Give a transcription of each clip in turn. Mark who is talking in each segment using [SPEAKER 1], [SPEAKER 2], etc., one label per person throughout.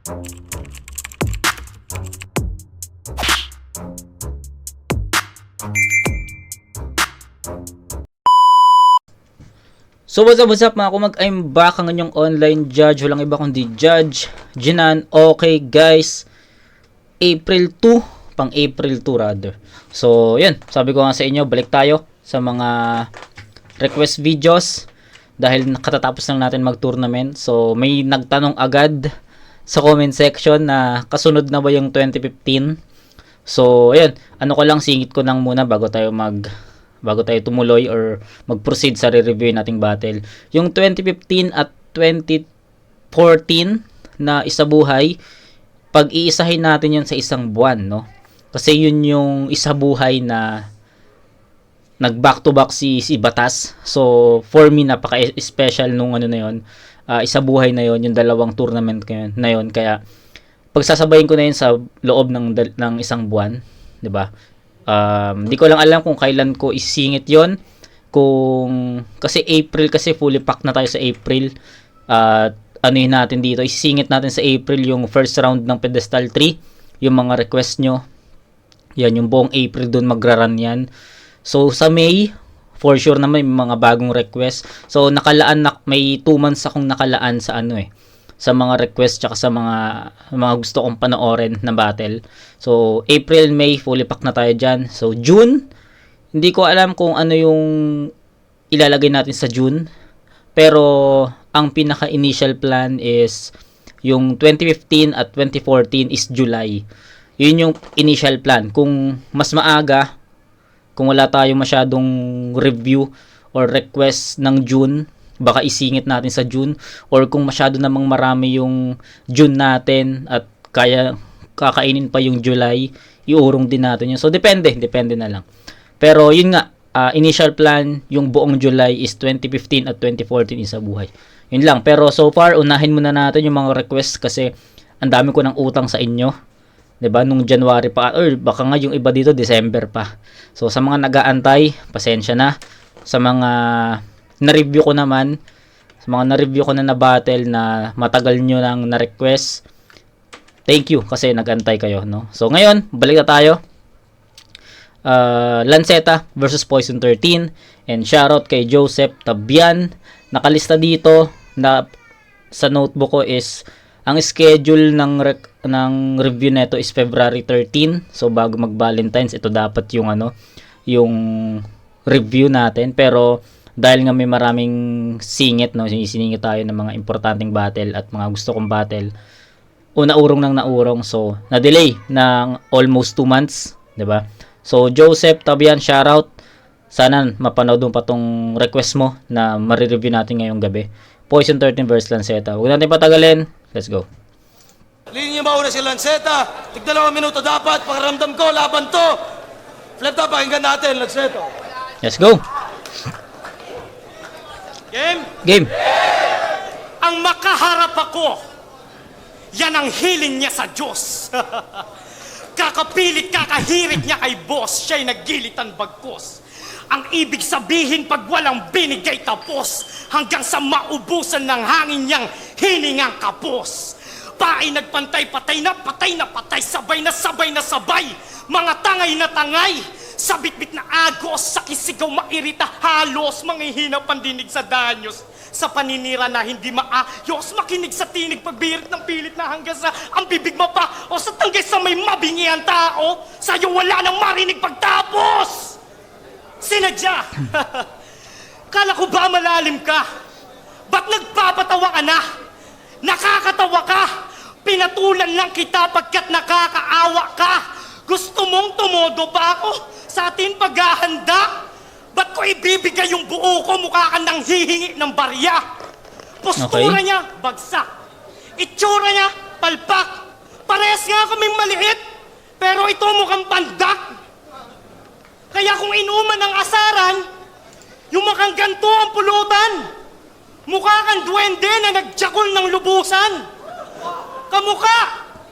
[SPEAKER 1] So what's up mga kumag, I'm back ang inyong online judge, walang iba kundi Judge Jinan. Okay guys, April 2, pang April 2 rather. So yun, sabi ko nga sa inyo, balik tayo sa mga request videos dahil nakatatapos lang natin mag-tournament. So may nagtanong agad sa comment section na kasunod na ba yung 2015. So ayun, ano ko lang, singit ko lang muna bago tayo tumuloy or mag-proceed sa re-review nating battle. Yung 2015 at 2014 na isabuhay, pag-iisahin natin yun sa isang buwan, no? Kasi yun yung isabuhay na nag-back to back si Batas. So for me napaka-special nung ano na yun. Isabuhay na yun, yung dalawang tournament na yun. Kaya pagsasabayin ko na yun sa loob ng isang buwan, 'di ba? Di ko lang alam kung kailan ko isingit yon, kasi April, kasi fully packed na tayo sa April. Anuhin natin dito, isingit natin sa April yung first round ng Pedestal 3, yung mga request nyo. Yan, yung buong April dun magra-run yan. So sa May, for sure na may mga bagong request. So may 2 months akong nakalaan sa sa mga request tsaka sa mga gusto kong panoorin na battle. So April, May, fully pack na tayo dyan. So June, hindi ko alam kung ano yung ilalagay natin sa June. Pero ang pinaka-initial plan is yung 2015 at 2014 is July. Yun yung initial plan. Kung mas maaga, kung wala tayong masyadong review or request ng June, baka isingit natin sa June, or kung masyado namang marami yung June natin at kaya kakainin pa yung July, iurong din natin yun. So depende na lang. Pero yun nga, initial plan, yung buong July is 2015 at 2014 isa buhay. Yun lang. Pero so far, unahin muna natin yung mga request kasi ang dami ko ng utang sa inyo. 'Di ba? Nung January pa, or baka nga yung iba dito December pa. So sa mga nag-aantay, pasensya na. Sa mga na-review ko naman, sa mga na-review ko na battle na matagal nyo nang na-request, thank you kasi nag-antay kayo, no? So ngayon, balik na tayo. Lanceta versus Poison 13, and shoutout kay Joseph Tabian. Nakalista dito na sa notebook ko is ang schedule ng review nito is February 13. So bago mag-Valentine's, ito dapat yung yung review natin, pero dahil nga may maraming singit, no, sinisingit tayo ng mga importanteng battle at mga gusto kong battle, naurong nang naurong, so na-delay ng almost 2 months, 'di ba? So Joseph Tabian, shoutout. Sana mapanood mo pa tong request mo na ma-review natin ngayong gabi. Poison 13 versus Lanceta. Huwag natin patagalin. Let's go.
[SPEAKER 2] Linya mauna si Lanceta. Tig-2 minuto dapat. Pakaramdam ko, laban to. Flip top, pakinggan natin, Lanceta.
[SPEAKER 1] Let's go. Game.
[SPEAKER 3] Ang makaharap ako, yan ang hiling niya sa Diyos. Kakapilit, kakahirit niya kay boss, siya'y naggilitan bagkos. Ang ibig sabihin pag walang binigay tapos, hanggang sa maubusan ng hangin niyang hiningang kapos. Paay nagpantay, patay na patay, sabay na sabay, mga tangay na tangay. Sa bitbit na agos, sa kisigaw mairita, halos manghihina pandinig sa danyos. Sa paninira na hindi maayos, makinig sa tinig, pagbirit ng pilit na hanggang sa ang bibig mapa, o sa tanggay sa may mabingi ang tao, sa'yo wala nang marinig pagtapos! Sinadya! Kala ko ba malalim ka? Ba't nagpapatawa ka na? Nakakatawa ka! Pinatulan lang kita pagkat nakakaawa ka! Gusto mong tumodo pa ako sa ating paghahanda? Ba't ko ibibigay yung buo ko, mukha ka nang hihingi ng barya? Postura niya, bagsak. Itsura niya, palpak. Parehas nga kaming maliit, pero ito mukhang pandak. Kaya kung inuman ng asaran, yung mukhang ganto ang pulutan. Mukha kang duwende na nagjakol ng lubusan. Kamukha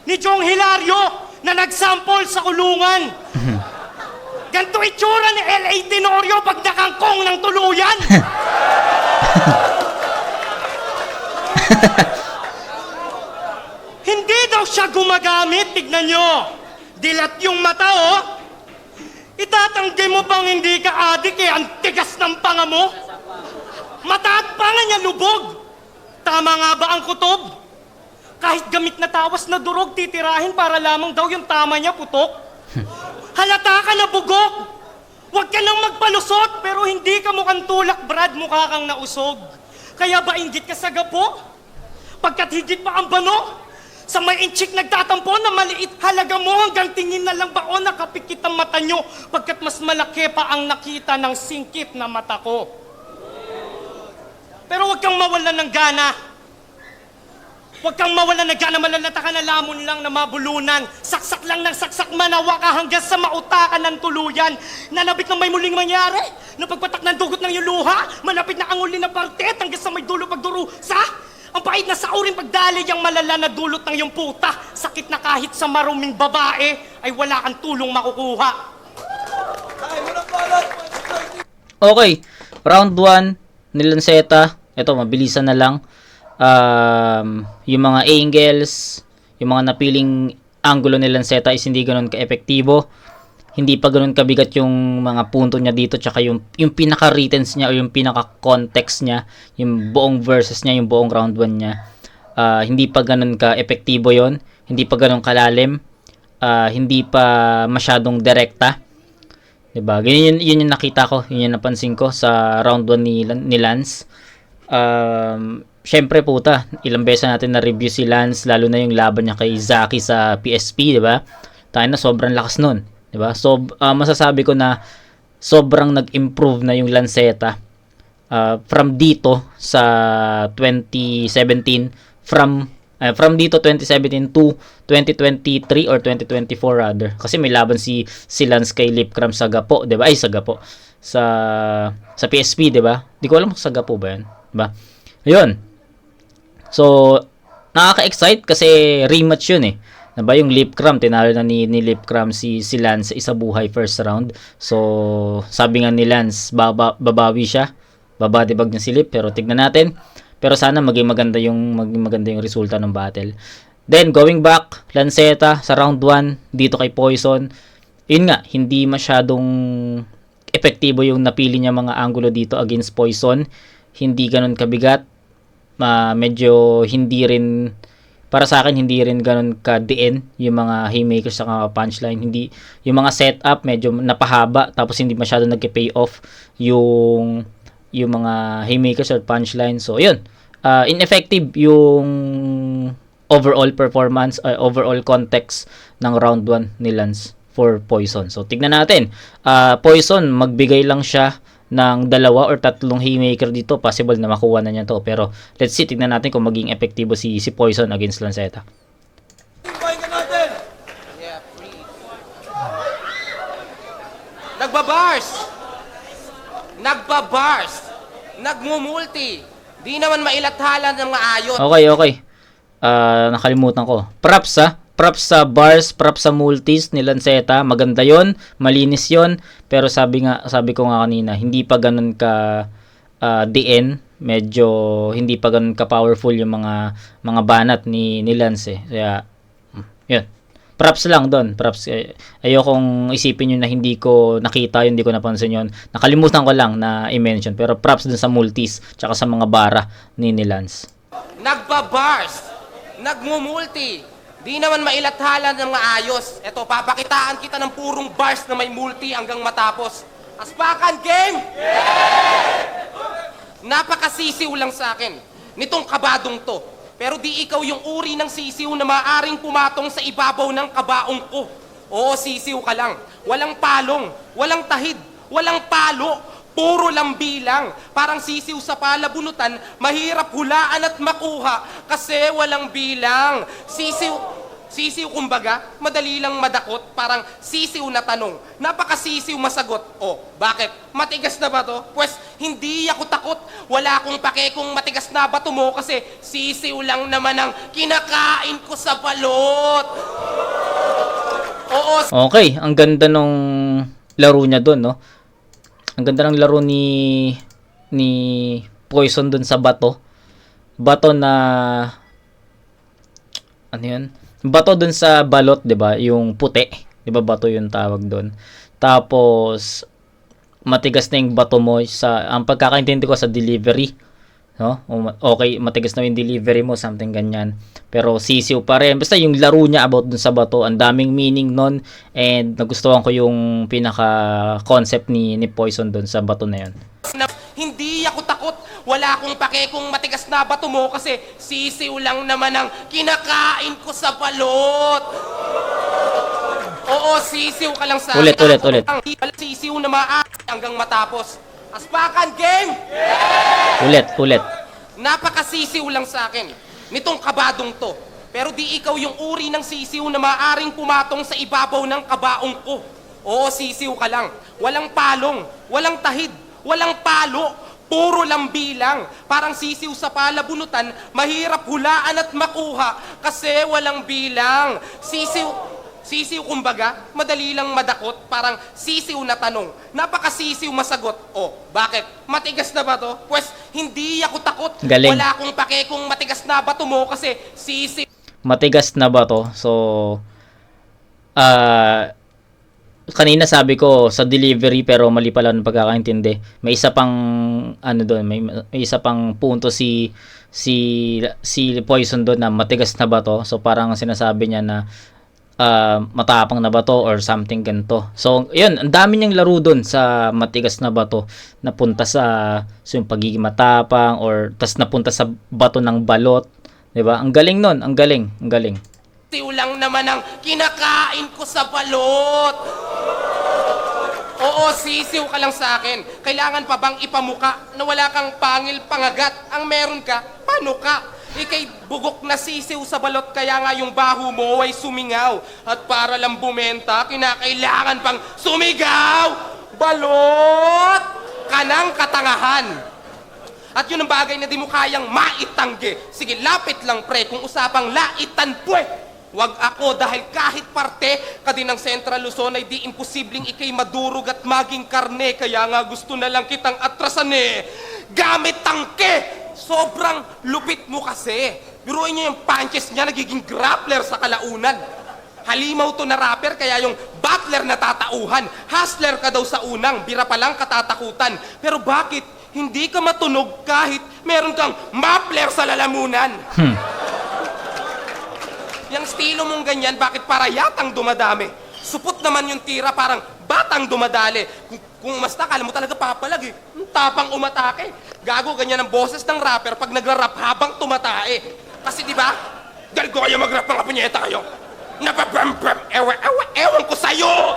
[SPEAKER 3] ni Jong Hilario na nagsample sa kulungan. Ganto itsura ni L.A. Tenorio pag nakangkong ng tuluyan. Hindi daw siya gumagamit, tignan nyo. Dilat yung mata, oh. Itatanggi mo bang hindi ka adik eh, ang tigas ng panga mo? Mata at panga niya lubog. Tama nga ba ang kutob? Kahit gamit na tawas na durog, titirahin para lamang daw yung tama niya putok. Halata ka na bugok. Huwag ka nang magpalusot, pero hindi ka mukhang tulak, Brad, mukha kang nausog. Kaya ba inggit ka sa gapo? Pagkat higit pa ang bano? Sa may inchik nagtatampo na maliit halaga mo hanggang tingin na lang baon nakapikit ang mata nyo pagkat mas malaki pa ang nakita ng singkit na mata ko. Pero huwag kang mawalan ng gana. Huwag kang mawalan ng gana, malalata ka na lamon lang na mabulunan. Saksak lang ng saksak manawa ka hanggang sa mautakan ng tuluyan. Nanabit ng may muling mangyari. Nung pagpatak ng dugot ng iyong luha, malapit na ang uli na partet hanggang sa may dulo pagdurusa. Ang pait na saurin pagdali yung malala na dulot ng iyong puta. Sakit na kahit sa maruming babae ay wala kang tulong makukuha.
[SPEAKER 1] Okay, round 1 ni Lanceta. Ito, mabilisan na lang. Yung mga angles, yung mga napiling angulo ni Lanceta is hindi ganoon ka-epektibo. Hindi pa ganoon kabigat yung mga punto niya dito, tsaka yung pinaka-writtens niya o yung pinaka-context niya, yung buong verses niya, yung buong round 1 niya. Hindi pa ganoon ka-epektibo yon, hindi pa ganoon kalalim, hindi pa masyadong direkta. Diba? Yun yung nakita ko, yun yung napansin ko sa round 1 ni Lance. Syempre puta, ilang beses natin na-review si Lance, lalo na yung laban niya kay Zaki sa PSP, diba? Tayo na sobrang lakas nun. Diba? So, masasabi ko na sobrang nag-improve na yung Lanceta from dito sa 2017, from dito 2017 to 2023 or 2024 rather. Kasi may laban si Lance kay Lipcram sa Gapo, 'di ba? Ay, sa Gapo. Sa PSP, 'di ba? Di ko alam kung sa Gapo ba 'yan, 'di ba? Ayun. So, nakaka-excite kasi rematch 'yun eh. Diba yung Lipcram, tinalo na ni Lipcram si Lance sa isa buhay first round. So, sabi nga ni Lance, babawi siya. Babadibag niya si Lip, pero tignan natin. Pero sana maging maganda yung resulta ng battle. Then, going back, Lanceta sa round 1, dito kay Poison. Yun nga, hindi masyadong epektibo yung napili niya mga angulo dito against Poison. Hindi ganun kabigat. Medyo hindi rin, para sa akin, hindi rin ganun ka-DN yung mga haymakers sa punchline. Hindi, yung mga setup medyo napahaba, tapos hindi masyado nag-pay off yung mga haymakers or punchline. So, yun. Ineffective yung overall performance, overall context ng round 1 ni Lance for Poison. So, tignan natin. Poison, magbigay lang siya ng 2 or 3 haymaker dito, possible na makuha na niya to. Pero let's see, tignan natin kung maging epektibo si Poison against Lanceta.
[SPEAKER 2] Pakinggan natin.
[SPEAKER 4] Yeah, free. Nagbabars! Nagbabars! Nagmumulti! Di naman mailathala ng maayos.
[SPEAKER 1] Okay. Nakalimutan ko. Props sa bars, props sa multis ni Lanceta. Maganda yon, malinis yon. Pero sabi ko nga kanina, hindi pa ganun ka DN. Medyo hindi pa ganun ka powerful yung mga banat ni Lance eh. Kaya, yun. Props lang doon. Props. Ayokong isipin yun na hindi ko nakita yun, hindi ko napansin yun. Nakalimutan ko lang na i-mention. Pero props dun sa multis, tsaka sa mga bara ni Lance.
[SPEAKER 4] Nagbabars! Nagmumulti! Di naman mailathala ng maayos. Eto, papakitaan kita ng purong bars na may multi hanggang matapos. Aspakan, game! Yeah! Napakasisiw lang sa akin nitong kabadong to. Pero di ikaw yung uri ng sisiw na maaring pumatong sa ibabaw ng kabaong ko. Oo, sisiw ka lang. Walang palong, walang tahid, walang palo. Puro lang bilang. Parang sisiw sa palabunutan, mahirap hulaan at makuha kasi walang bilang. Sisiw kumbaga, madali lang madakot, parang sisiw na tanong. Napakasisiw masagot. Oh, bakit? Matigas na ba to? Pues, hindi ako takot. Wala akong pake kung matigas na ba to mo kasi sisiw lang naman ang kinakain ko sa balot. Oo.
[SPEAKER 1] Okay, ang ganda nung laro niya doon, no? Ang ganda ng laro ni Poison doon sa bato. Bato na ano yun? bato dun sa balot, 'di ba? Yung puti, 'di ba? Bato yung tawag doon. Tapos matigas na yung bato mo sa ang pagkakaintindi ko sa delivery, no? Okay, matigas na yung delivery mo, something ganyan. Pero sisiw pa rin. Basta yung laro niya about dun sa bato, ang daming meaning nun, and nagustuhan ko yung pinaka concept ni Poison dun sa bato na yun.
[SPEAKER 4] Na, hindi ako takot. Wala akong pake kung matigas na bato mo kasi sisiw lang naman ang kinakain ko sa balot. Oo, sisiw ka lang sa
[SPEAKER 1] Ulit.
[SPEAKER 4] Sisiw na maaari hanggang matapos. Aspakan, game!
[SPEAKER 1] Ulit.
[SPEAKER 4] Napakasisiw lang sa akin nitong kabadong to. Pero di ikaw yung uri ng sisiw na maaring pumatong sa ibabaw ng kabaong ko. Oo, sisiw ka lang. Walang palong, walang tahid, walang palo, puro lang bilang. Parang sisiw sa palabunutan, mahirap hulaan at makuha kasi walang bilang. Sisiw kumbaga, madali lang madakot, parang sisiw na tanong. Napakasisiw masagot. Oh, bakit? Matigas na ba to? Pues, hindi ako takot.
[SPEAKER 1] Galing.
[SPEAKER 4] Wala akong pake kung matigas na ba to mo kasi sisiw.
[SPEAKER 1] Matigas na bato. So, kanina sabi ko sa delivery pero mali pala ng pagkakaintindi. May isa pang ano doon, may isa pang punto si Poison doon na matigas na bato. So parang sinasabi niya na matapang na bato or something ganito. So, yun, ang dami niyang laro doon sa matigas na bato. Napunta sa yung pagiging matapang or tas napunta sa bato ng balot. 'Di ba? Ang galing nun, ang galing.
[SPEAKER 4] Sisiw lang naman ang kinakain ko sa balot. Oo, sisiw ka lang sa akin. Kailangan pa bang ipamuka na wala kang pangil pangagat? Ang meron ka, paano ka? Ika'y bugok na sisiw sa balot, kaya nga yung baho mo ay sumingaw. At para lang bumenta, kinakailangan pang sumigaw! Balot! Kanang katangahan! At yun ang bagay na di mo kayang maitanggi. Sige, lapit lang pre, kung usapang laitan pwe! Wag ako dahil kahit parte ka din ng Central Luzon ay di imposibleng ikay madurog at maging karne. Kaya nga gusto na lang kitang atrasan gamit tangke! Sobrang lupit mo kasi. Biruin niyo yung punches niya, nagiging grappler sa kalaunan. Halimaw to na rapper, kaya yung butler na tatauhan. Hustler ka daw sa unang, bira pa lang katatakutan. Pero bakit hindi ka matunog kahit meron kang mapler sa lalamunan? Yung estilo mong ganyan, bakit para yatang dumadami? Supot naman yung tira, parang batang dumadali. Kung mas nakala mo talaga papalag tapang umatake. Gago, ganyan ang boses ng rapper pag nagra-rap habang tumatae. Kasi di ba, dahil ko kayo mag-rap mga punyeta kayo. Napabram-bram, ewan ko sa'yo!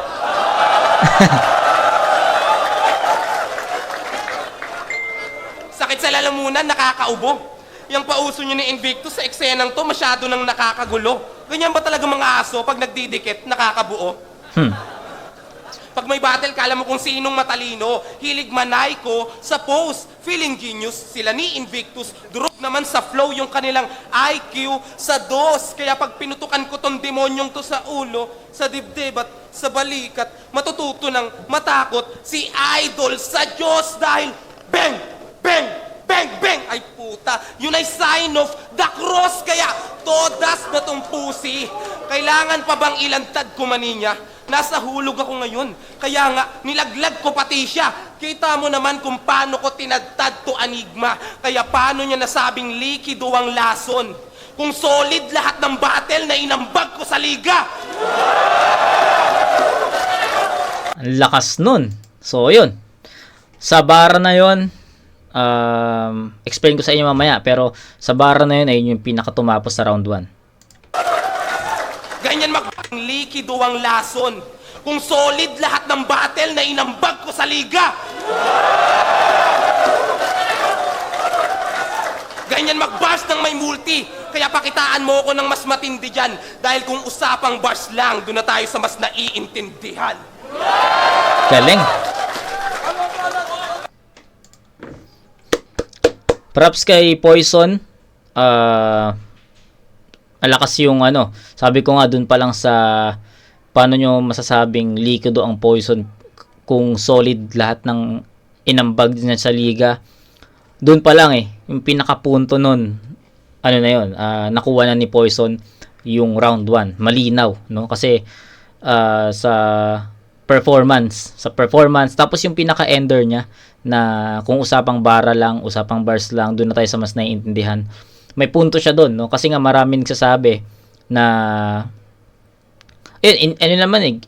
[SPEAKER 4] Sakit sa lalamunan, nakakaubo. Yung pauso nyo ni Invictus sa eksenang to, masyado nang nakakagulo. Ganyan ba talaga mga aso pag nagdidikit, nakakabuo? Pag may battle, kala mo kung sinong matalino. Hilig manay ko sa pose. Feeling genius, sila ni Invictus. Durog naman sa flow yung kanilang IQ sa dos. Kaya pag pinutukan ko tong demonyong to sa ulo, sa dibdib at sa balikat, matututo ng matakot si Idol sa Diyos dahil bang! Bang! Bang! Bang! Ay puta, yun ay sign of the cross. Kaya todas na tong pusi. Kailangan pa bang ilantad ko maninya? Nasa hulog ako ngayon. Kaya nga, nilaglag ko pati siya. Kita mo naman kung paano ko tinadtad to Enigma. Kaya paano niya nasabing likido ang lason? Kung solid lahat ng battle na inambag ko sa liga.
[SPEAKER 1] Ang lakas nun. So, yun. Sa bara na yun, explain ko sa inyo mamaya, pero sa bara na yun ay yung pinakatumapos sa round 1.
[SPEAKER 4] Ganyan likido ang lason. Kung solid lahat ng battle na inambag ko sa liga. Ganyan mag-bars ng may multi. Kaya pakitaan mo ako ng mas matindi dyan. Dahil kung usapang bars lang, doon na tayo sa mas naiintindihan.
[SPEAKER 1] Galing. Props kay Poison. Alakas yung ano. Sabi ko nga dun pa lang sa paano nyo masasabing likido ang Poison kung solid lahat ng inambag niya sa liga. Dun pa lang yung pinakapunto nun, ano na yun, nakuha na ni Poison yung round 1. Malinaw, no? Kasi sa performance, tapos yung pinaka-ender niya na kung usapang bara lang, usapang bars lang, doon na tayo sa mas naiintindihan. May punto siya doon, no? Kasi nga maraming nagsasabi na ano naman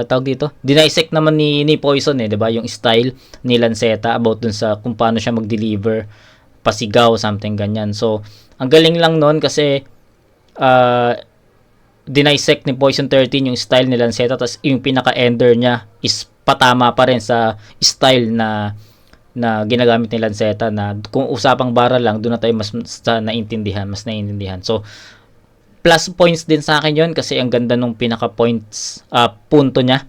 [SPEAKER 1] tawag dito, dinisect naman ni Poison 'di ba, yung style ni Lanceta about dun sa kung paano siya mag-deliver, pasigaw, something ganyan. So, ang galing lang noon kasi dinisect ni Poison 13 yung style ni Lanceta, tapos yung pinaka-ender niya is patama pa rin sa style na ginagamit ni Lanceta, na kung usapang bara lang, doon na tayo mas naiintindihan. So, plus points din sa akin yon kasi ang ganda nung pinaka-points, punto niya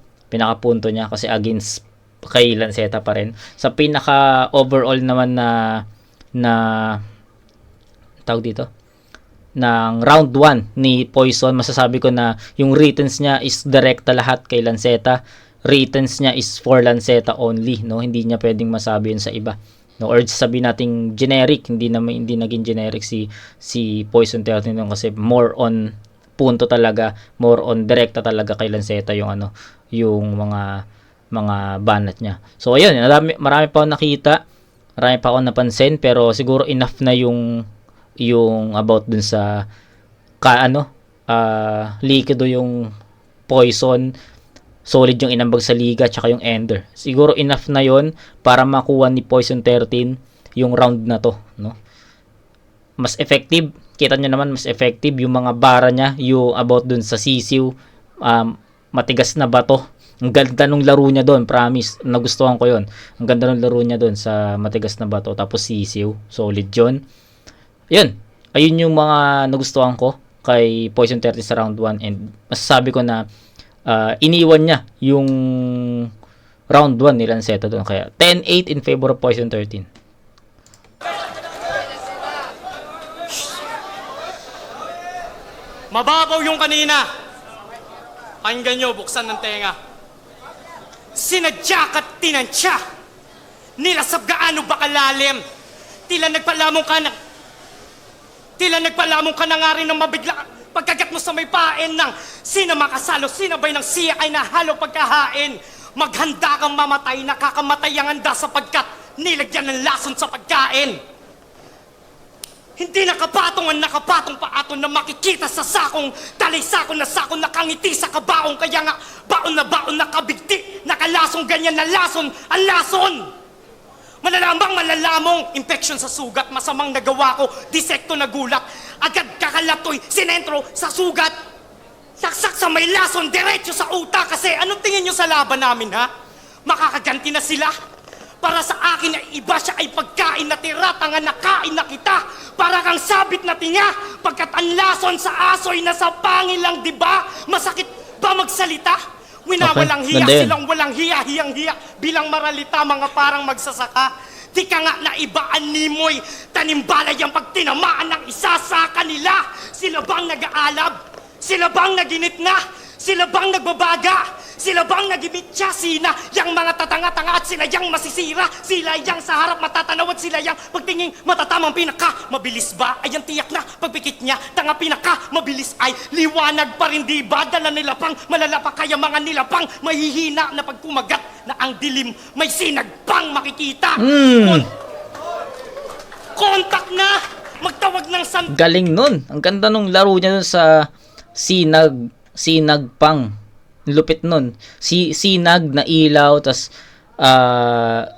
[SPEAKER 1] kasi against kay Lanceta pa rin. Sa pinaka-overall naman na tawag dito, ng round 1 ni Poison, masasabi ko na yung returns niya is direkta lahat kay Lanceta. Returns niya is for Lanceta only, no? Hindi niya pwedeng masabi yun sa iba, no? Or sabi nating generic, hindi naging generic si Poison 13 kasi more on punto talaga, more on direkta talaga kay Lanceta yung yung mga banat niya. So ayun, marami pa akong nakita, marami pa akong napansin, pero siguro enough na yung about dun sa likido yung Poison, solid yung inambag sa liga, tsaka yung ender. Siguro enough na yon para makuha ni Poison 13 yung round na to, no? Mas effective, kita nyo naman, mas effective yung mga bara niya, yung about dun sa sisiw, matigas na bato. Ang ganda nung laro niya doon, promise, nagustuhan ko yon. Ang ganda nung laro niya doon sa matigas na bato, tapos sisiw, solid yon. Yun, ayun yung mga nagustuhan ko kay Poison 13 sa round 1, and masasabi ko na iniwan niya yung round 1 ni Lanceta doon. Kaya 10-8 in favor of Poison 13.
[SPEAKER 3] Mababaw yung kanina. Pakinggan nyo, buksan ng tenga. Sinadya ka't tinansya. Nilasab gaano ba kalalim. Tila nagpalamong ka na nga rin ng mabigla. Pagkagat mo sa may pain ng sino makasalo, sinabay ng siya ay nahalo pagkahain. Maghanda kang mamatay, nakakamatay ang handa sapagkat nilagyan ng lason sa pagkain. Hindi nakapatong ang nakapatong paaton na makikita sa sakong talisakon na sakon nakangiti sa kabaong. Kaya nga baon na kabigti, nakalasong ganyan na lason ang lason. Malalamong infection sa sugat, masamang nagawa ko, disekto na gulat. Agad kakalatoy, sinentro sa sugat. Saksak sa may lason, diretso sa utak. Kasi anong tingin nyo sa laban namin, ha? Makakaganti na sila. Para sa akin ay iba siya ay pagkain na tira, tanga nakain na kita. Para kang sabit na tinga, pagkat ang lason sa asoy na sa pangilang, di ba? Masakit ba magsalita? Winawalang
[SPEAKER 1] Okay,
[SPEAKER 3] hiya,
[SPEAKER 1] ganda yun.
[SPEAKER 3] silang walang hiya, hiyang-hiya. Bilang maralita, mga parang magsasaka. Di ka nga naibaan nimoy, tanimbalay ang pagtinamaan ng isa sa kanila. Sila bang nag-aalab? Sila bang naginit na? Sila bang nagbabaga? Sila bang nagibitya? Sina yang mga tatanga-tanga at sila yang masisira? Sila yang sa harap matatanaw at sila yang pagtingin matatamang pinaka. Mabilis ba? Ay ang tiyak na pagpikit niya. Tanga pinaka, mabilis ay liwanag pa rin di ba? Dala nila pang malalapa kaya mga nila pang mahihina na pagkumagat na ang dilim may sinag pang makikita. Kontak na! Magtawag ng
[SPEAKER 1] Galing nun. Ang ganda nung laro niya dun sa sinag pang. Lupit nun. Sinag na ilaw, tas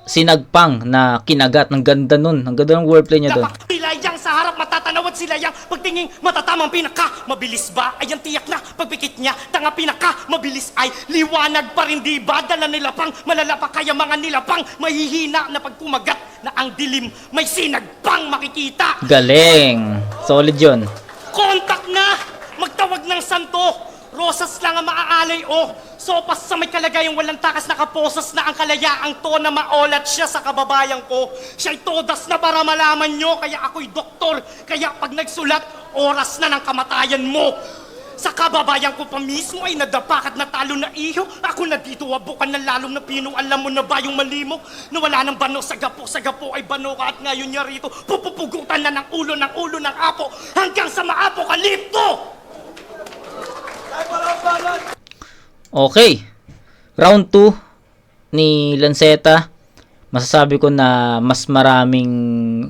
[SPEAKER 1] sinagpang na kinagat. Ang ganda nun. Ang ganda ng wordplay niya doon.
[SPEAKER 3] Sila yang sa harap matatanawat sila yang pagtingin matatamang pinaka. Mabilis ba? Ay ang tiyak na pagpikit niya. Tanga pinaka. Mabilis ay liwanag pa rin di ba? Dala nila pang malalapa kaya mga nila pang mahihina na pagkumagat na ang dilim may sinagpang makikita.
[SPEAKER 1] Galing. Solid yun.
[SPEAKER 3] Kontak na! Magtawag ng santo! Rosas lang ang maaalay, oh. Sopas sa may kalagayang walang takas, nakaposas na ang kalayaang to na maolat siya sa kababayan ko. Siya'y todas na para malaman nyo, kaya ako'y doktor. Kaya pag nagsulat, oras na ng kamatayan mo. Sa kababayan ko pa mismo ay nadapakat na talo na iho. Ako na dito wabukan na lalong na pino. Alam mo na ba yung mali mo? Na wala ng bano sa gapo ay bano ka at ngayon niya rito. Pupupugutan na ng ulo ng apo hanggang sa maapokalipto!
[SPEAKER 1] Okay. Round 2 ni Lanceta. Masasabi ko na mas maraming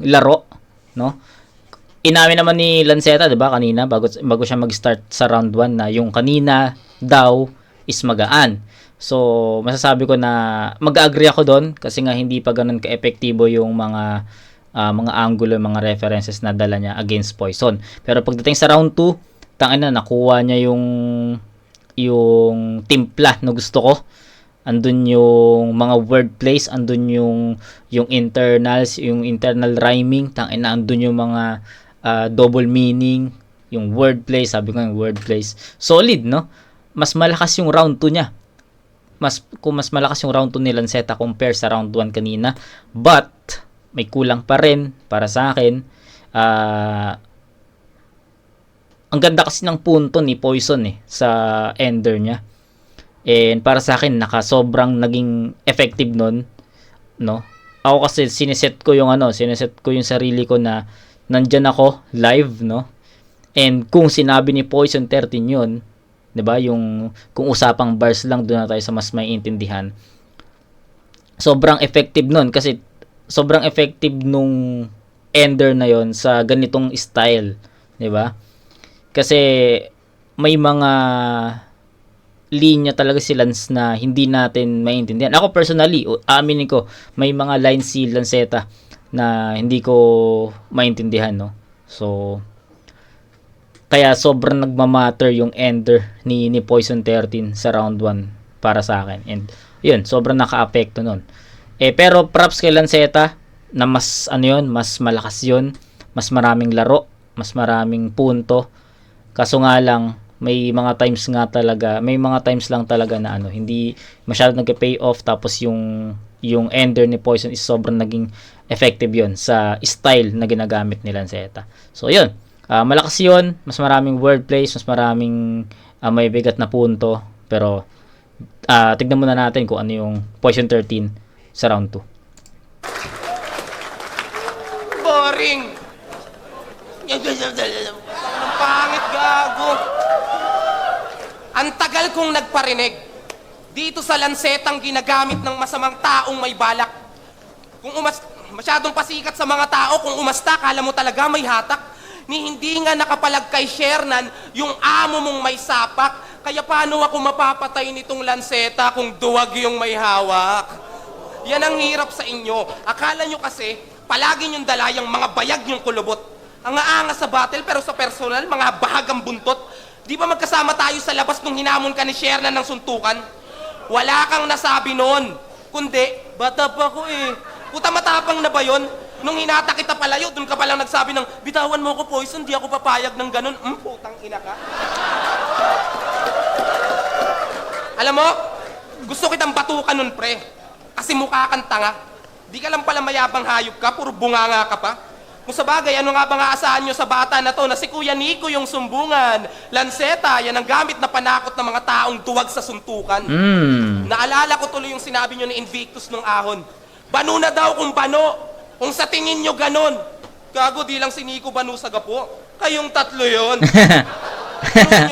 [SPEAKER 1] laro, no? Inamin naman ni Lanceta, 'di ba, kanina bago siya mag-start sa round 1 na yung kanina daw is magaan. So, masasabi ko na mag-agree ako doon kasi nga hindi pa ganoon ka-epektibo yung mga angulo, mga references na dala niya against Poison. Pero pagdating sa round 2, tangina nakuha niya yung timpla na gusto ko. Andun yung mga wordplays, andun yung internals, yung internal rhyming, tangina andun yung mga double meaning, yung wordplay, sabi ko yung wordplays. Solid, no? Mas malakas yung round 2 niya. Kung mas malakas yung round 2 ni Lanceta compare sa round 1 kanina, but may kulang pa rin para sa akin. Ang ganda kasi ng punto ni Poison sa ender niya. And para sa akin sobrang naging effective nun, no? Ako kasi siniset ko yung sarili ko na nandyan ako live, no? And kung sinabi ni Poison 13 yun, 'di ba? Yung kung usapang bars lang, doon na tayo sa mas maiintindihan. Sobrang effective nun kasi sobrang effective nung ender na yon sa ganitong style, 'di ba? Kasi may mga linya talaga si Lance na hindi natin maintindihan. Ako personally, aaminin ko, may mga lines si Lanceta na hindi ko maintindihan, no? So, kaya sobrang nagmamatter yung ender ni Poison 13 sa round 1 para sa akin. And, yun, sobrang naka-apekto nun. Pero props kay Lanceta na mas malakas yun, mas maraming laro, mas maraming punto. Kaso nga lang, may mga times lang talaga na hindi masyadong nagpe-pay off, tapos yung ender ni Poison is sobrang naging effective yon sa style na ginagamit ni Lanceta. So yun, malakas yun, mas maraming wordplays, mas maraming may bigat na punto, pero tignan muna natin kung ano yung Poison 13 sa round 2.
[SPEAKER 4] Boring! Ang pangit, gago! Ang tagal kong nagparinig dito sa Lancetang ginagamit ng masamang taong may balak. Kung masyadong pasikat sa mga tao, kung umasta, kala mo talaga may hatak. Ni hindi nga nakapalag kay Shernan yung amo mong may sapak. Kaya paano ako mapapatay nitong Lanceta kung duwag yung may hawak? Yan ang hirap sa inyo. Akala nyo kasi, palagi nyong dalayang mga bayag yung kulubot. Ang aangas sa battle, pero sa personal, mga bahagang buntot. Di ba magkasama tayo sa labas nung hinamon ka ni Shernan ng suntukan? Wala kang nasabi nun. Kundi, bata pa ko Puta, matapang na ba yun? Nung hinata kita palayo, dun ka palang nagsabi ng, bitawan mo ko, Poison, di ako papayag ng ganun. Putang ina ka. Alam mo, gusto kitang batukan nun, pre. Kasi mukha kang tanga. Di ka lang pala mayabang hayop ka, puro bunganga ka pa. Kung sa bagay, ano nga ba nga asahan nyo sa bata na to na si Kuya Nico yung sumbungan? Lanceta, yan ang gamit na panakot ng mga taong duwag sa suntukan. Naalala ko tuloy yung sinabi nyo ni Invictus nung ahon. Banu na daw kung bano. Kung sa tingin nyo ganon. Gago, di lang si Nico banu sa gapo. Kayong tatlo yun.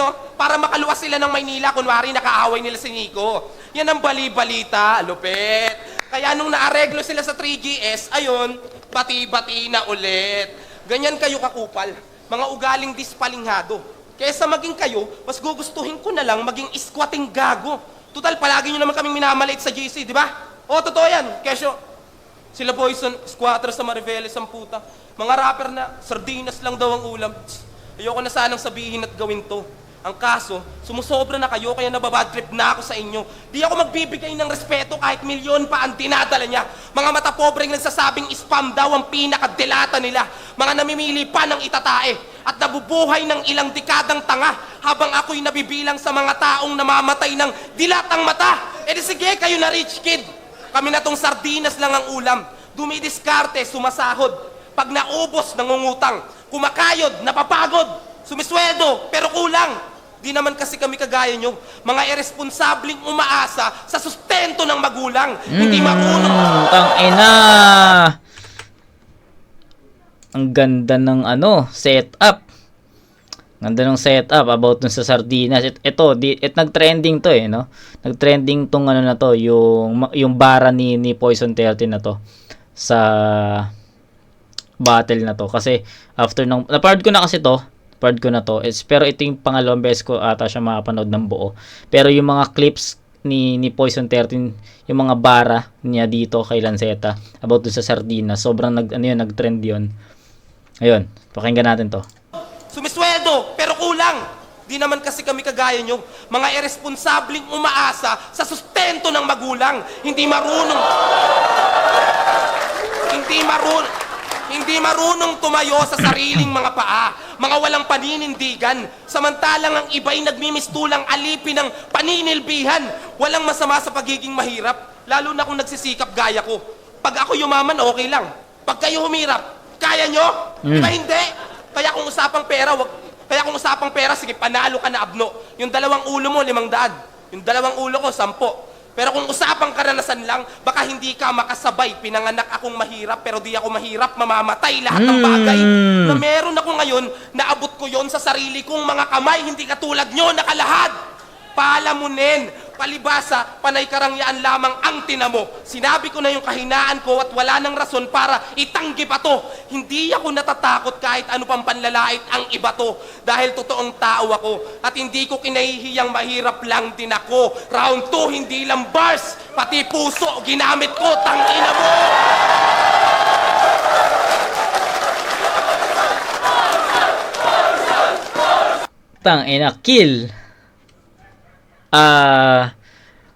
[SPEAKER 4] Nyo, para makaluwas sila ng Maynila, kunwari nakaaway nila si Nico. Yan ang bali-balita, lupet. Kaya nung naareglo sila sa 3GS, ayun, bati-bati na ulit. Ganyan kayo kakupal. Mga ugaling dispalinghado. Kesa maging kayo, mas gugustuhin ko na lang maging squatting gago. Total, palagi nyo naman kaming minamaliit sa GC, di ba? O, totoo yan. Kesyo, sila Poison, squatter sa Mariveles ang puta. Mga rapper na, sardinas lang daw ang ulam. Ayoko na sanang sabihin at gawin to. Ang kaso, sumusobra na kayo kaya nababad trip na ako sa inyo. Di ako magbibigay ng respeto kahit milyon pa ang dinadala niya. Mga mata pobreng nagsasabing spam daw ang pinakadelata nila. Mga namimili pa ng itatae at nabubuhay ng ilang dekadang tanga habang ako'y nabibilang sa mga taong namamatay ng dilatang mata. E di sige, kayo na rich kid. Kami na tong sardinas lang ang ulam. Dumidiskarte, sumasahod. Pag naubos, nangungutang. Kumakayod, napapagod. Sumisweldo, pero kulang. Di naman kasi kami kagaya nyo, mga irresponsableng umaasa sa sustento ng magulang. Hindi marunong.
[SPEAKER 1] Tangina. Ang ganda ng setup. Ganda ng setup about dun sa sardinas. Ito, nag-trending to eh, no? Nag-trending tong ano na to, yung bara ni Poison 13 na to sa battle na to. Kasi after nung napanood ko na kasi to, pero ito yung pangalawang beses ko ata siya makapanood ng buo. Pero yung mga clips ni Poison 13, yung mga bara niya dito kay Lanceta about dun sa sardinas, sobrang nag-trend yun. Ayun, pakinggan natin to.
[SPEAKER 4] Sumisweldo, pero kulang. Di naman kasi kami kagaya nyo, mga irresponsabling umaasa sa sustento ng magulang. Hindi marunong tumayo sa sariling mga paa. Mga walang paninindigan. Samantalang ang iba'y nagmimistulang alipin ng paninilbihan. Walang masama sa pagiging mahirap, lalo na kung nagsisikap gaya ko. Pag ako yumaman, okay lang. Pag kayo humirap, kaya nyo? Di ba hindi? Kaya kung usapang pera, sige, panalo ka na, Abno. Yung 2 ulo mo, 500. Yung 2 ulo ko, 10. Pero kung usapang karanasan lang, baka hindi ka makasabay. Pinanganak akong mahirap, pero di ako mahirap, mamamatay lahat ng bagay na meron ako ngayon, naabot ko yon sa sarili kong mga kamay, hindi katulad nyo, nakalahad. Palamunin, palibasa, panay karangyaan lamang ang tinamo. Sinabi ko na yung kahinaan ko at wala nang rason para itanggi pa to. Hindi ako natatakot kahit ano pang panlalait ang iba to. Dahil totoong tao ako at hindi ko kinahihiyang mahirap lang din ako. Round 2, hindi lang bars, pati puso ginamit ko, tangina mo!
[SPEAKER 1] Tangina, kill!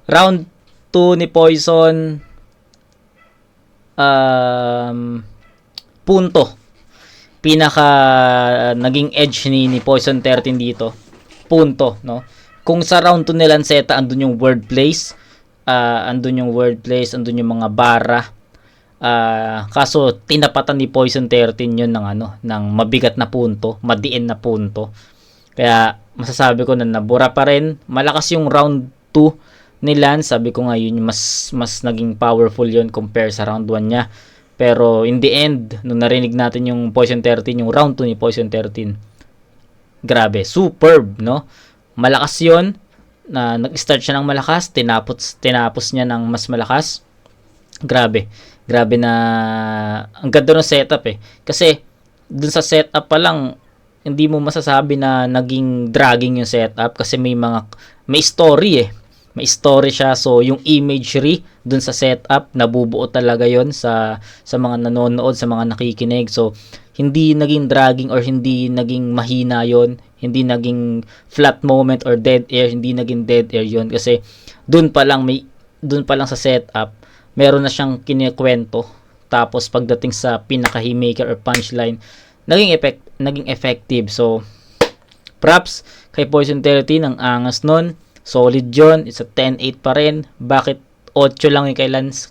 [SPEAKER 1] Round 2 ni Poison, punto. Pinaka naging edge ni Poison 13 dito. Punto, no? Kung sa round 2 ni Lanceta, andun yung wordplays, andun yung mga bara. Kaso tinapatan ni Poison 13 yun ng mabigat na punto, madiin na punto. Kaya masasabi ko na nabura pa rin. Malakas yung round 2 ni Lance. Sabi ko nga yun, mas naging powerful yun compare sa round 1 niya. Pero in the end, nung narinig natin yung Poison 13, yung round 2 ni Poison 13, grabe, superb, no? Malakas yun. Nag-start siya ng malakas, tinapos niya ng mas malakas. Grabe na ang ganda ng setup eh. Kasi dun sa setup pa lang, hindi mo masasabi na naging dragging yung setup kasi may story eh. May story siya, so yung imagery dun sa setup nabubuo talaga yon sa mga nanonood, sa mga nakikinig. So hindi naging dragging or hindi naging mahina yon, hindi naging flat moment or dead air, hindi naging dead air yon kasi dun pa lang sa setup meron na siyang kinikwento. Tapos pagdating sa pinaka haymaker or punchline, naging effective. So props kay Poison 13, ang angas nun, solid yun. It's a 10-8 pa rin. Bakit 8 lang yung kay Lance?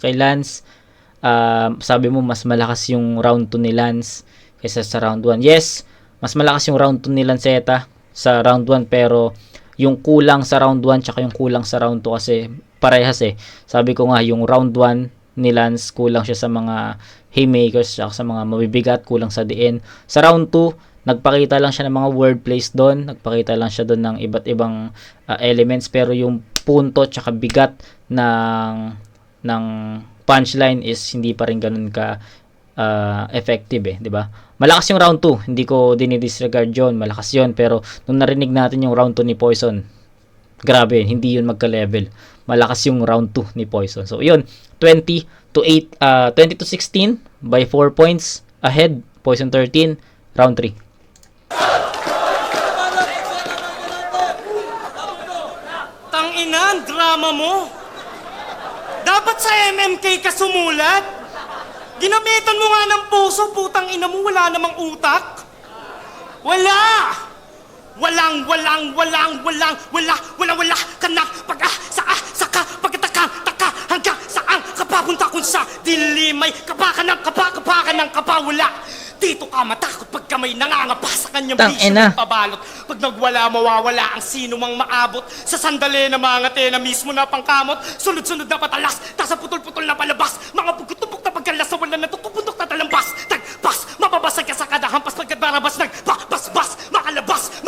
[SPEAKER 1] Sabi mo mas malakas yung round 2 ni Lance kaysa sa round 1. Yes, mas malakas yung round 2 ni Lanceta sa round 1, pero yung kulang sa round 1 tsaka yung kulang sa round 2 kasi parehas eh. Sabi ko nga, yung round 1 ni Lance, kulang siya sa mga haymakers, sa mga mabibigat, kulang sa diin. Sa round 2, nagpakita lang siya ng mga wordplays doon, nagpakita lang siya doon ng iba't ibang elements, pero yung punto tsaka bigat ng punchline is hindi pa rin ganun ka effective eh, di ba? Malakas yung round 2, hindi ko dinidisregard yun, malakas yun, pero nung narinig natin yung round 2 ni Poison, grabe, hindi yun magka-level. Malakas yung round 2 ni Poison. So yun, 20 to 16 by 4 points ahead, Poison 13, round 3.
[SPEAKER 3] Tangina, ang drama mo. Dapat sa MMK ka sumulat. Ginamitan mo nga ng puso, putang ina mo, wala namang utak. Wala ka na saka pagkataka hanggang saan ka papunta kung sa dilimay kapa ng kapa, wala. Dito ka matakot pagka may nangangapa sa kanyang bisyo ng pabalot. Pag nagwala, mawawala ang sino mang maabot. Sa sandali na mga tena mismo na pangkamot. Sunod-sunod na patalas, tasa putol-putol na palabas. Mga pagkutupok na pagkalas sa wala na tutupundok na talampas. Tagpas, mababasag ka sa kada hampas pagkat barabas. Nagbabas-bas, makalabas,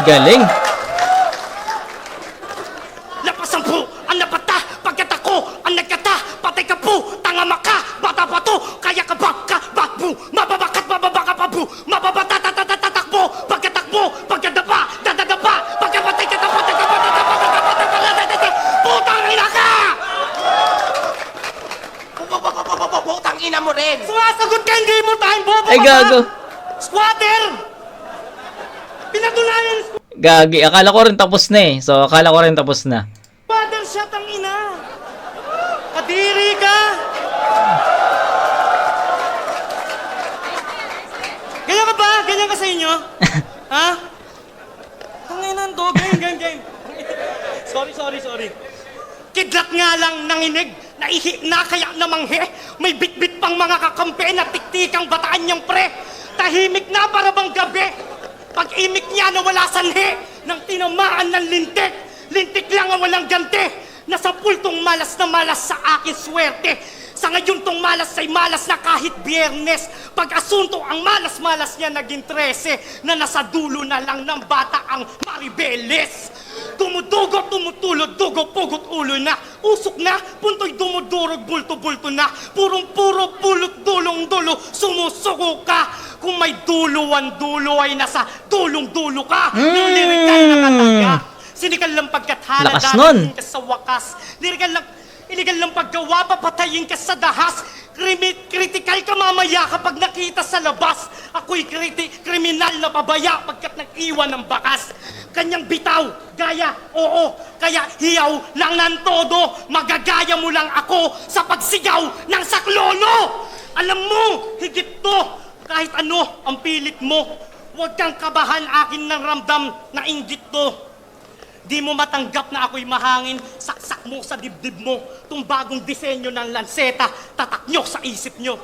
[SPEAKER 1] Galing.
[SPEAKER 3] Lapasan po ang napata, pagkat ako ang nagkata, patay ka po, tanga maka, bata pa to, kaya ka ba, bakbu, mababakat, mababaka pa bu, mababatatatakbo, pagkatakbo, pagkadapa, dadadapa, pagkapatay ka tapo, putang ina ka!
[SPEAKER 4] Putang ina mo rin!
[SPEAKER 3] Sumasagot ka, hindi mo time, bobo
[SPEAKER 1] Ay,
[SPEAKER 3] ka ba?
[SPEAKER 1] gago.
[SPEAKER 3] Squatter! Pinatunayan
[SPEAKER 1] Gagi. Akala ko rin tapos na eh. So, akala ko rin tapos na.
[SPEAKER 3] squatter siya, tang ina! Kadiri ka! Ganyan ka ba? Ganyan ka sa inyo? Ha? Tanginan to. Game. Sorry. Kidlat nga lang nanginig, naihi na kaya namanghe, may bitbit pang mga kakampi na tiktikang bataan niyang pre. Tahimik na para bang gabi. Pag-imik niya na wala sanhi, nang tinamaan ng lintik. Lintik lang ang walang ganti. Nasa pultong malas na malas sa akin swerte. Sa ngayon tong malas ay malas na kahit biyernes. Pag-asunto ang malas-malas niya naging 13, na nasa dulo na lang ng bata ang maribeles. Tumudugo, tumutulod, dugo, pugot, ulo na. Usok na, punto'y dumudurog, bulto-bulto na. Purong-puro, pulot, dulong-dulo, sumusuko ka. Kung may dulo ang dulo ay nasa dulong-dulo ka. Yung lirikal na kataga. Sinikal lang pagkathala,
[SPEAKER 1] Lakas nun.
[SPEAKER 3] darating ka sa wakas. Iligal lang paggawa, papatayin ka sa dahas. Critical ka mamaya kapag nakita sa labas. Ako'y kriminal na pabaya pagkat nag-iwan ng bakas. Kanyang bitaw, gaya, oo, kaya hiyaw lang ng todo. Magagaya mo lang ako sa pagsigaw ng saklolo. Alam mo, higit to, kahit ano ang pilit mo. Huwag kang kabahan, akin ng ramdam na inggit to. Di mo matanggap na ako'y mahangin, saksak mo sa dibdib mo. Tung bagong disenyo ng lanseta, tatak nyo sa isip nyo.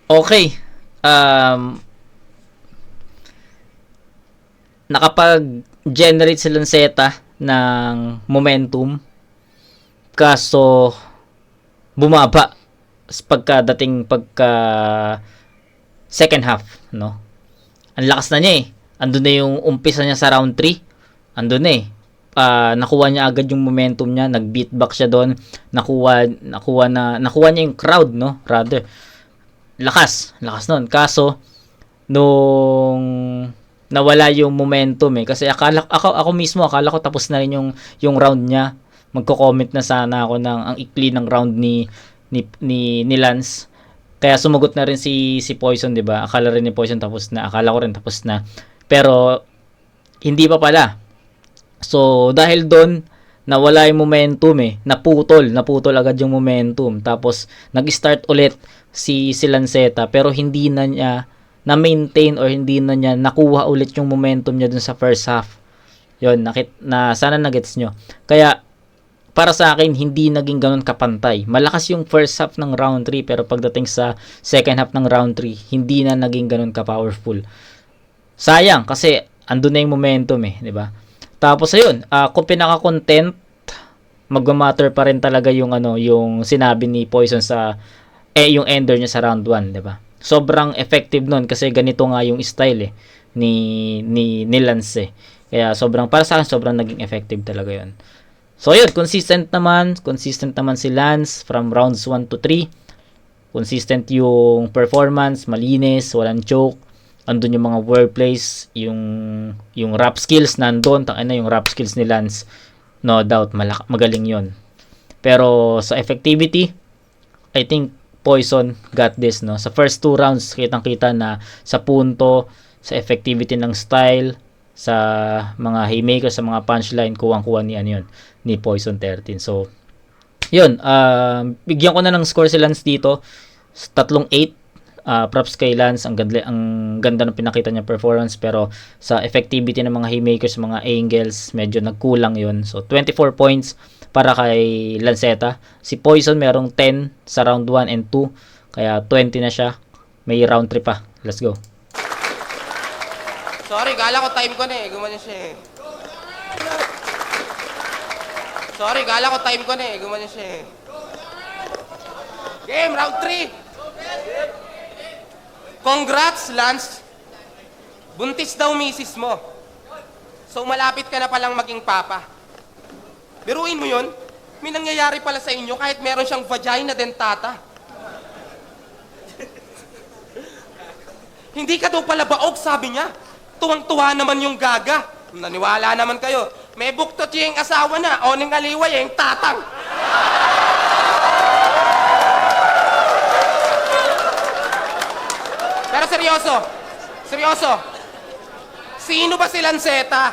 [SPEAKER 1] Okay. Nakapag-generate si Lanceta ng momentum. Kaso, bumaba pagka second half, no? Ang lakas na niya eh. Andun na yung umpisa niya sa round 3. Andun na eh. Nakuha niya agad yung momentum niya, nag-beat back siya doon. Nakuha niya yung crowd, no? Rather. Lakas noon. Kaso nung nawala yung momentum eh, kasi ako mismo akala ko tapos na rin yung round niya. Magko-comment na sana ako ng ang ikli ng round ni Lance. Kaya sumagot na rin si Poison, 'di ba? Akala rin ni Poison tapos na, akala ko rin tapos na. Pero hindi pa pala. So dahil doon nawala yung momentum eh, naputol agad yung momentum. Tapos nag-start ulit si Lanceta, pero hindi na niya na-maintain or hindi na niya nakuha ulit yung momentum niya dun sa first half. Yun, sana na-gets nyo. Kaya para sa akin, hindi naging ganun kapantay. Malakas yung first half ng round 3, pero pagdating sa second half ng round 3, hindi na naging ganun ka-powerful. Sayang, kasi andun na yung momentum eh, di ba? Tapos ayun, kung pinaka-content, magma-matter pa rin talaga yung sinabi ni Poison sa yung ender niya sa round 1, di ba? Sobrang effective nun kasi ganito nga yung style eh ni Lance eh. Kaya para sa akin sobrang naging effective talaga yun. So yun, consistent naman si Lance from rounds 1 to 3. Consistent yung performance, malinis, walang choke. Andun yung mga wordplays, yung rap skills nandun, yung rap skills ni Lance. No doubt, magaling yun. Pero sa effectivity, I think Poison got this, no? Sa first 2 rounds, kitang-kita na sa punto, sa effectivity ng style, sa mga haymaker, sa mga punchline, kuwang-kuha ni Poison 13. So, yun, bigyan ko na ng score si Lance dito. 3-8. Props kay Lance, ang ganda ng pinakita niya performance, pero sa effectivity ng mga haymakers, mga angles, medyo nagkulang yun. So 24 points para kay Lanceta. Si Poison merong 10 sa round 1 and 2, kaya 20 na siya. May round 3 pa. Let's go.
[SPEAKER 4] Sorry, gala ko time ko na eh. Gumanon siya eh. Sorry, gala ko time ko na eh. Gumanon siya eh. Game, round 3. Congrats, Lance. Buntis daw misis mo. So malapit ka na palang maging papa. Biruin mo yun, may nangyayari pala sa inyo kahit meron siyang vagina dentata. Hindi ka daw pala baog, sabi niya. Tuwang-tuwa naman yung gaga. Naniwala naman kayo. May buktot yung asawa na, o ning aliway yung tatang. Pero seryoso. Sino ba si Lanceta?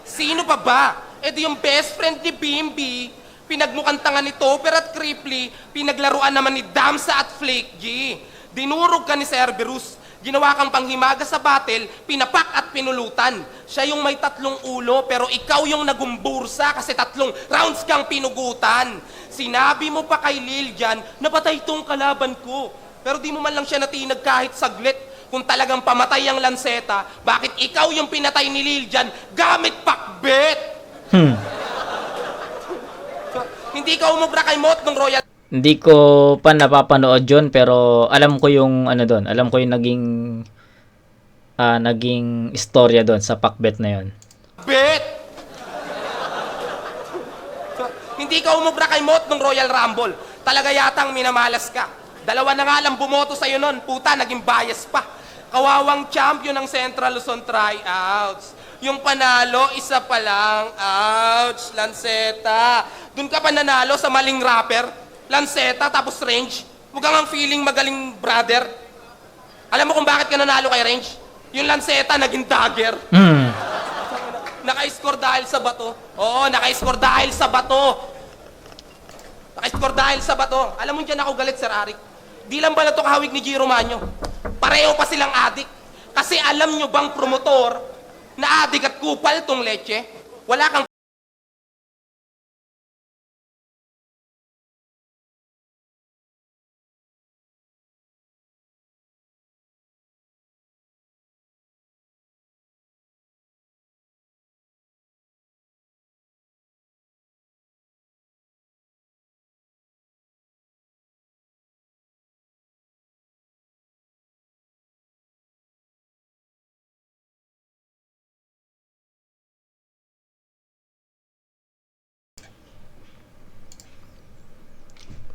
[SPEAKER 4] Sino pa ba? Eh di yung best friend ni Bimby, pinagmukhang tanga ni Topper at Cripply, pinaglaruan naman ni Damsa at Flake G. Dinurog ka ni Cerberus. Ginawa kang panghimaga sa battle, pinapak at pinulutan. Siya yung may 3 ulo, pero ikaw yung nagumbursa kasi 3 rounds kang pinugutan. Sinabi mo pa kay Liljan, napatay tong kalaban ko. Pero di mo man lang siya natinag kahit saglit. Kung talagang pamatay ang Lanceta, bakit ikaw yung pinatay ni Liljan gamit pakbet? Hindi ka umubra kay Mot ng Royal...
[SPEAKER 1] Hindi ko pa napapanood yun, pero alam ko yung ano doon. Alam ko yung naging istorya doon sa pakbet na yun.
[SPEAKER 4] Bet! Hindi ka umubra kay Mot ng Royal Rumble. Talaga yatang minamalas ka. 2 na nga lang bumoto sa'yo nun. Puta, naging bias pa. Kawawang champion ng Central Luzon Tryouts. Yung panalo, isa pa lang. Ouch, Lanceta. Doon ka pa nanalo sa maling rapper. Lanceta, tapos Range. Huwag kang feeling magaling, brother. Alam mo kung bakit ka nanalo kay Range? Yung Lanceta, naging dagger. Naka-score dahil sa bato. Oo, naka-score dahil sa bato. Naka-score dahil sa bato. Alam mo dyan ako galit, Sir Arik. Di lang ba na ito kahawig ni Giro Manyo? Pareho pa silang adik. Kasi alam nyo bang promotor na adik at kupal tong leche? Wala kang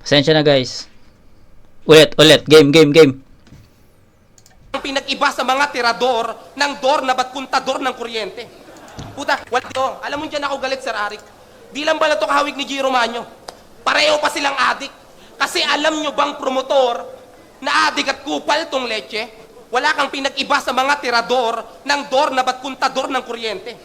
[SPEAKER 1] Pasensya na guys. Ulit. Game.
[SPEAKER 4] pinag-iba sa mga tirador ng door na ba't kontador ng kuryente. Puta, wala ito. Alam mo dyan ako galit, Sir Arik. Di lang ba na ito kahawig ni Giro Manyo? Pareho pa silang adik. Kasi alam nyo bang promotor na adik at kupal tong leche? Wala kang pinag-iba sa mga tirador ng door na ba't kontador ng kuryente.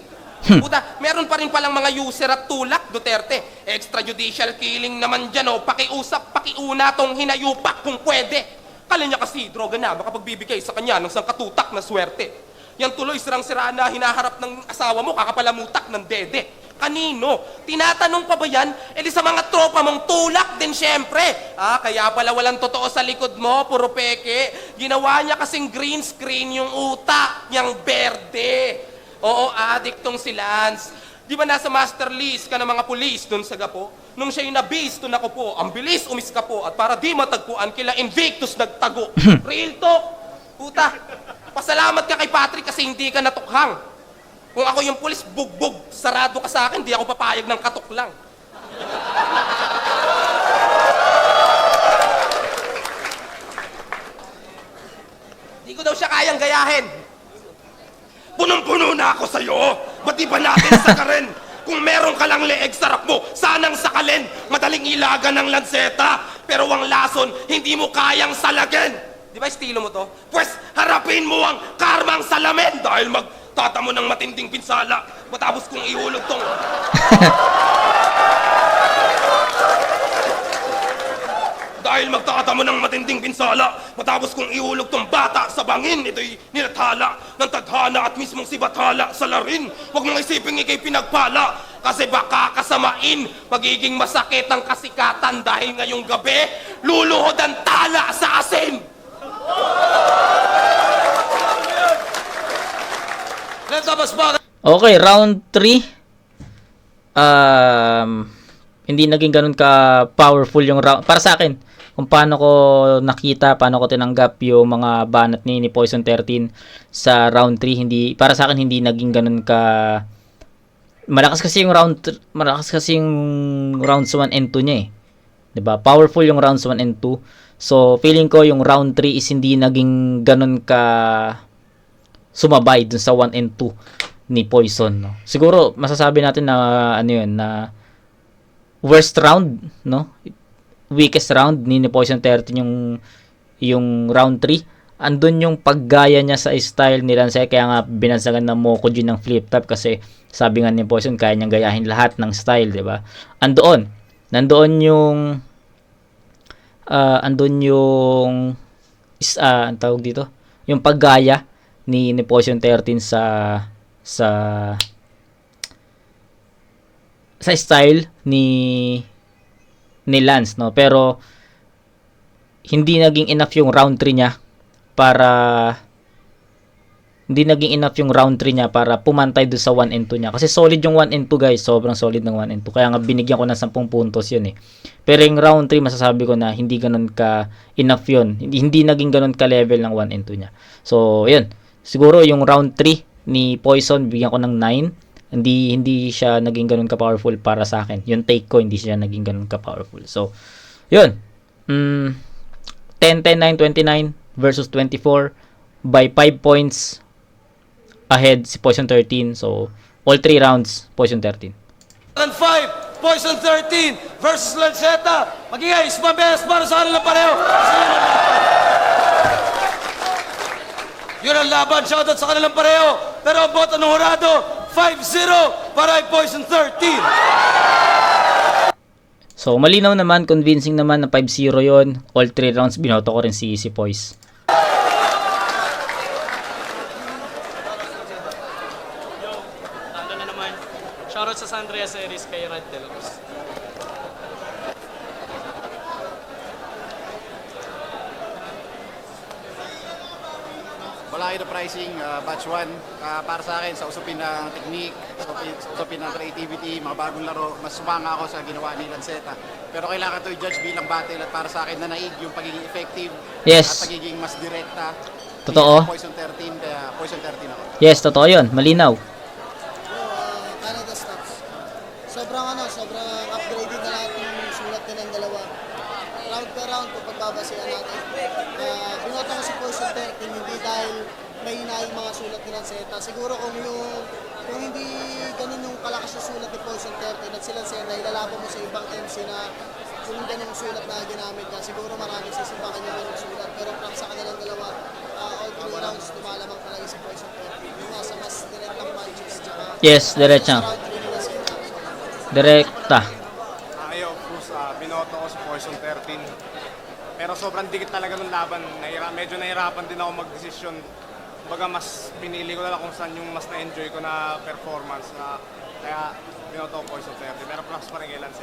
[SPEAKER 4] Puta, meron pa rin palang mga user at tulak, Duterte. Extrajudicial killing naman dyan, oh. Pakiusap, pakiuna tong hinayupak kung pwede. Kala niya kasi droga na, makapagbibigay sa kanya ng sangkatutak na swerte. Yan tuloy sirang-sira na hinaharap ng asawa mo, kakapalamutak ng dede. Kanino? Tinatanong pa ba yan? E di sa mga tropa mong tulak din syempre. Kaya pala walang totoo sa likod mo, puro peke. Ginawa niya kasing green screen yung utak niyang berde. Oo, addict tong si Lance. Di ba nasa master list ka ng mga pulis dun sa Gapo? Nung siya yung nabis, dun ako po, ang bilis umiska po. At para di matagpuan, kila Invictus nagtago. Real talk. Puta, pasalamat ka kay Patrick kasi hindi ka natukhang. Kung ako yung pulis, bugbog, sarado ka sa akin, di ako papayag ng katok lang. Di ko daw siya kayang gayahin. Punong-puno na ako sa'yo. Ba't di ba natin sakarin? Kung meron ka lang leeg sarap mo, sanang sakalin. Madaling ilaga ng Lanceta. Pero ang lason, hindi mo kayang salagin. Di ba estilo mo to? Pues harapin mo ang karmang salamin dahil magtatamo ng matinding pinsala. Matapos kong ihulog tong... Dahil magtatamo ng matinding pinsala, matapos kong ihulog tong bata sa bangin, ito'y nilathala ng tadhana at mismong si Bathala sa larin. Huwag mong isipin ikay pinagpala, kasi baka kasamain, magiging masakit ang kasikatan dahil ngayong gabi, luluhod ang tala sa asin.
[SPEAKER 2] Left up as back.
[SPEAKER 1] Okay, round 3. hindi naging ganun ka powerful yung round para sa akin. Kung paano ko nakita, paano ko tinanggap yung mga banat ni Poison 13 sa round 3, hindi para sa akin hindi naging ganun ka malakas kasi yung rounds 1 and 2 niya eh. 'Di ba? Powerful yung rounds 1 and 2. So, feeling ko yung round 3 is hindi naging ganun ka sumabay dun sa 1 and 2 ni Poison, no. Siguro masasabi natin na ano 'yun, na worst round, no? Weakest round ni Poison 13 yung round 3. Andun yung paggaya niya sa style ni Lance, kaya nga binansagan ng Mokujin ng flip top kasi sabi nga ni Poison kaya niyang gayahin lahat ng style, 'di ba? Nandoon yung ang tawag dito, yung paggaya ni Poison 13 sa style ni Lance, no? Pero hindi naging enough yung round 3 niya para pumantay doon sa 1 and 2 niya. Kasi solid yung 1 and 2, guys. Sobrang solid ng 1 and 2. Kaya nga binigyan ko ng 10 puntos yun eh. Pero yung round 3, masasabi ko na hindi ganun ka enough yun. Hindi naging ganun ka level ng 1 and 2 niya. So, yun. Siguro yung round 3 ni Poison, bigyan ko ng 9. Hindi siya naging ganun ka powerful para sa akin. Yung take ko, hindi siya naging ganun ka powerful. So, yun. 10, 10, 9, 29 versus 24 by 5 points ahead si Poison 13. So, all 3 rounds, Poison 13.
[SPEAKER 2] And 5, Poison 13 versus Lanceta. Magigay, ismabes para sa kanilang pareho. Yun ang laban, shoutout sa kanilang pareho. Pero ang boto ng hurado, 5-0 para ay Poison 13.
[SPEAKER 1] So, malinaw naman, convincing naman na 5-0 yon. All 3 rounds, binoto ko rin si Poise.
[SPEAKER 5] Nandun na naman. Shoutout sa San Andreas Series kay Red Delros.
[SPEAKER 6] Malaki na pricing, batch 1. Para sa akin, sa usapin ng technique, sa usapin ng creativity, mga bagong laro, mas sumanga ako sa ginawa ni Lanceta. Pero kailangan ito i-judge bilang battle at para sa akin, nanaig yung pagiging effective
[SPEAKER 1] Yes.
[SPEAKER 6] at pagiging mas direkta.
[SPEAKER 1] Totoo.
[SPEAKER 6] Poison 13, kaya Poison 13 ako.
[SPEAKER 1] Yes, totoo yun. Malinaw.
[SPEAKER 7] Canada Stats. Sobrang upgraded na lahat ng sulat nilang dalawa. Round per round kung pagbabasehan natin. Binoto ko si Poison 13 hindi dahil may hinahin mga sulat ni Lanceta. Siguro kung hindi ganun yung kalakas yung sulat ni Poison 13 at si Lanceta, ilalaban mo sa ibang MC na yung ganung sulat na ginamit niya, siguro maraming sisipakan yung ganung sulat. Pero from sa kanilang dalawa, all 3 rounds lumalamang talaga si Poison 13. Yung nasa mas direktang punches tsaka
[SPEAKER 1] Yes, diretsa.
[SPEAKER 7] sa round 3 ni Lanceta.
[SPEAKER 1] Direkta.
[SPEAKER 8] Ayaw, Cruz, binoto ko si Poison 13. Pero sobrang dikit talaga ng laban. Medyo nahirapan din ako mag-desisyon. Baga mas pinili ko na lang kung saan yung mas na-enjoy ko na performance. Kaya binoto ko Poison 13. Pero plus pa rin kay Lance.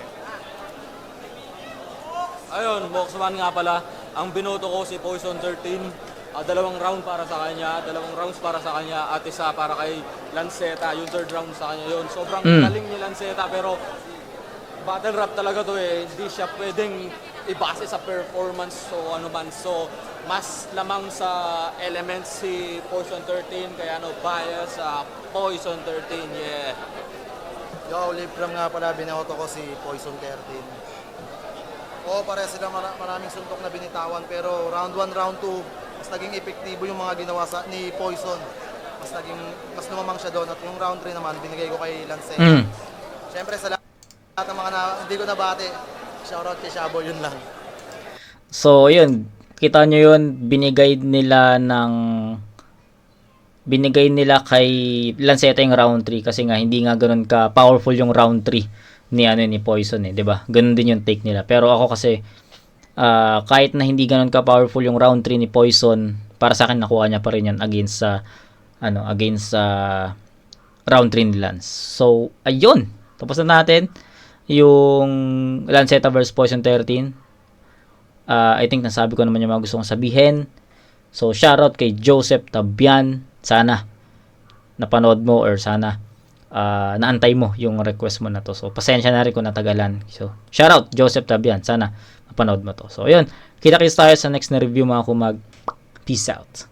[SPEAKER 9] Ayun, Boxman nga pala. Ang binoto ko si Poison 13. 2 round para sa kanya, 2 rounds para sa kanya at isa para kay Lanceta. Yung 3rd round sa kanya yun. Sobrang galing ni Lanceta pero battle rap talaga to eh. Hindi siya pwedeng ibase sa performance o ano man. So, mas lamang sa elements si Poison 13 kaya bias sa Poison 13, yeah.
[SPEAKER 10] Yo, Libram nga pala, binoto ko si Poison 13. Oo, pare sila maraming suntok na binitawan pero round 1, round 2, mas naging epektibo yung mga ginawa ni Poison. Mas lumamang siya doon at yung round 3 naman binigay ko kay Lance. Siyempre sa lahat ng mga hindi ko nabati, shoutout kay Shabo, yun lang.
[SPEAKER 1] So, yun. Kita nyo yun, binigay nila kay Lanceta yung round 3 kasi nga hindi nga ganun ka powerful yung round 3 ni Poison eh, 'di ba? Ganun din yung take nila. Pero ako kasi kahit na hindi ganun ka powerful yung round 3 ni Poison, para sa akin nakuha niya pa rin yan against sa round 3 ni Lance. So, ayun. Tapos na natin yung Lanceta versus Poison 13. I think nasabi ko naman yung mga gusto kong sabihin. So, shoutout kay Joseph Tabian. Sana napanood mo or sana naantay mo yung request mo na to. So, pasensya na rin kung natagalan. So, shoutout Joseph Tabian. Sana mapanood mo to. So, yun. Kita-kits tayo sa next na review mga kumag. Peace out.